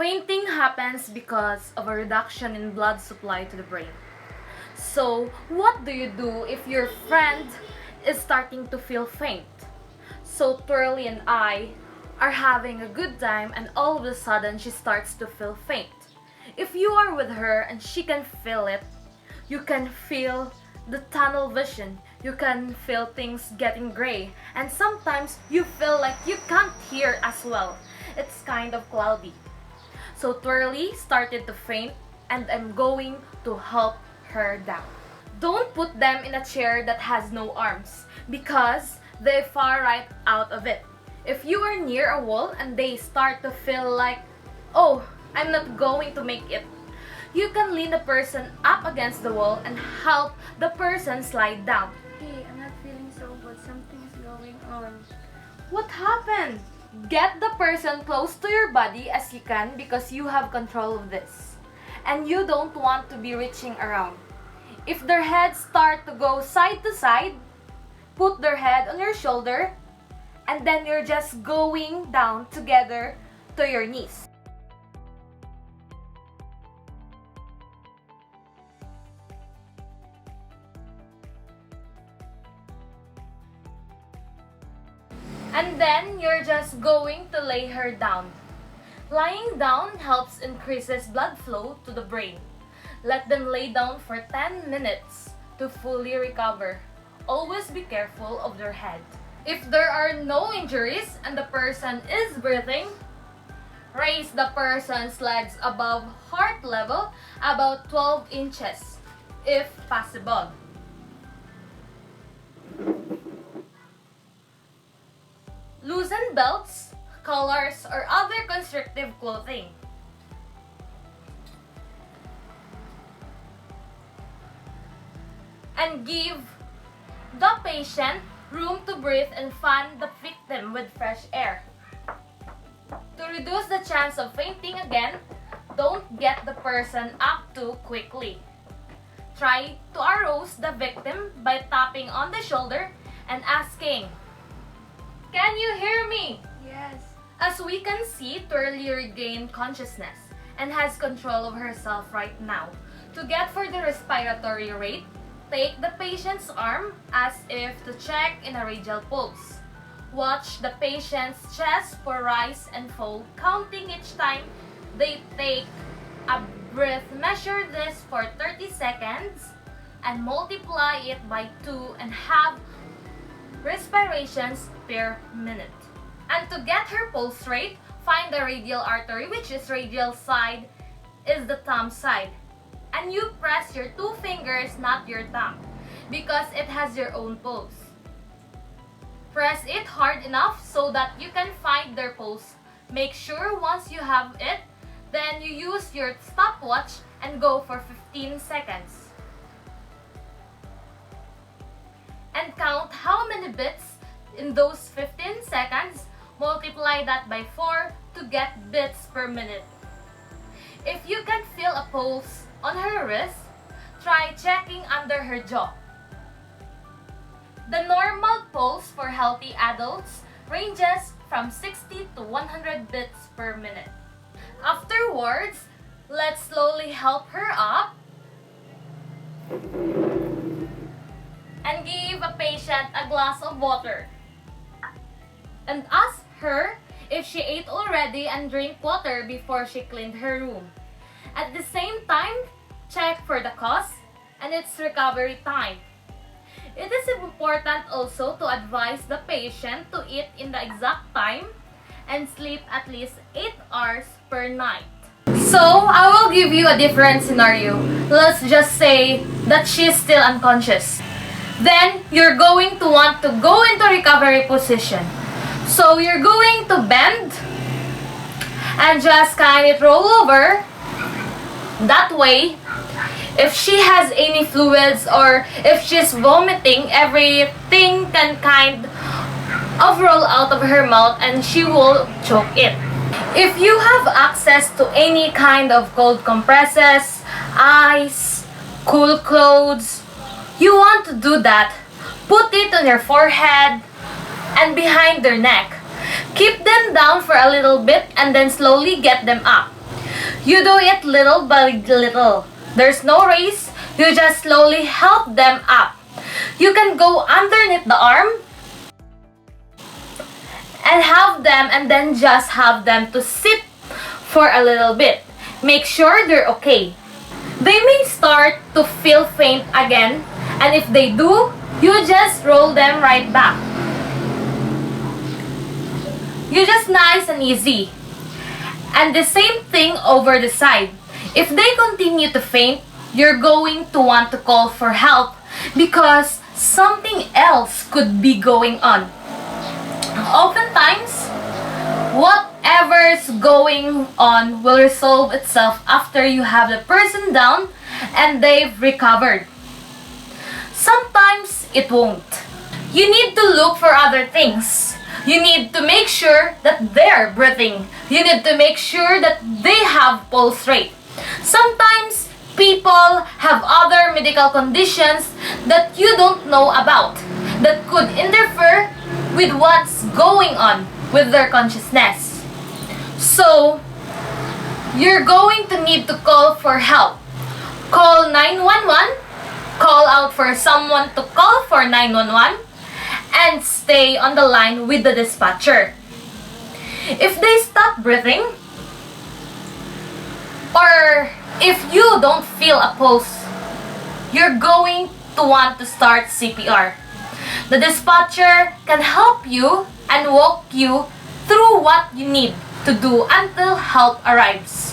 Fainting happens because of a reduction in blood supply to the brain. So, what do you do if your friend is starting to feel faint? So, Twirly and I are having a good time and all of a sudden she starts to feel faint. If you are with her and she can feel it, you can feel the tunnel vision. You can feel things getting gray. And sometimes you feel like you can't hear as well. It's kind of cloudy. So Twirly started to faint and I'm going to help her down. Don't put them in a chair that has no arms because they fall right out of it. If you are near a wall and they start to feel like, oh, I'm not going to make it, you can lean the person up against the wall and help the person slide down. Hey, I'm not feeling so good. Something's going on. What happened? Get the person close to your body as you can because you have control of this. And you don't want to be reaching around. If their heads start to go side to side, put their head on your shoulder and then you're just going down together to your knees. And then you're just going to lay her down. Lying down helps increases blood flow to the brain. Let them lay down for 10 minutes to fully recover. Always be careful of their head. If there are no injuries and the person is breathing, raise the person's legs above heart level about 12 inches, if possible. Loosen belts, collars, or other constrictive clothing. And give the patient room to breathe and fan the victim with fresh air. To reduce the chance of fainting again, don't get the person up too quickly. Try to arouse the victim by tapping on the shoulder and asking, "Can you hear me?" Yes. As we can see, Twirly regained consciousness and has control of herself right now. To get for the respiratory rate, take the patient's arm as if to check in a radial pulse. Watch the patient's chest for rise and fall, counting each time they take a breath. Measure this for 30 seconds and multiply it by 2 and have respirations per minute. And to get her pulse rate, find the radial artery, which is radial side is the thumb side. And you press your 2 fingers, not your thumb, because it has your own pulse. Press it hard enough so that you can find their pulse. Make sure once you have it, then you use your stopwatch and go for 15 seconds. And count how many beats in those 15 seconds. Multiply that by 4 to get beats per minute. If you can feel a pulse on her wrist, try checking under her jaw. The normal pulse for healthy adults ranges from 60 to 100 beats per minute. Afterwards, let's slowly help her up and give a patient a glass of water. And ask her if she ate already and drink water before she cleaned her room. At the same time, check for the cause and its recovery time. It is important also to advise the patient to eat in the exact time and sleep at least 8 hours per night. So, I will give you a different scenario. Let's just say that she's still unconscious. Then, you're going to want to go into recovery position. So, you're going to bend and just kind of roll over. That way, if she has any fluids or if she's vomiting, everything can kind of roll out of her mouth and she will choke it. If you have access to any kind of cold compresses, ice, cool clothes, you want to do that, put it on your forehead and behind their neck. Keep them down for a little bit and then slowly get them up. You do it little by little. There's no race, you just slowly help them up. You can go underneath the arm and then just have them to sit for a little bit. Make sure they're okay. They may start to feel faint again, and if they do, you just roll them right back. You just nice and easy. And the same thing over the side. If they continue to faint, you're going to want to call for help because something else could be going on. Oftentimes, whatever's going on will resolve itself after you have the person down and they've recovered. Sometimes it won't. You need to look for other things. You need to make sure that they're breathing. You need to make sure that they have pulse rate. Sometimes people have other medical conditions that you don't know about that could interfere with what's going on with their consciousness. So, you're going to need to call for help. Call 911, call out for someone to call for 911, and stay on the line with the dispatcher. If they stop breathing, or if you don't feel a pulse, you're going to want to start CPR. The dispatcher can help you and walk you through what you need to do until help arrives.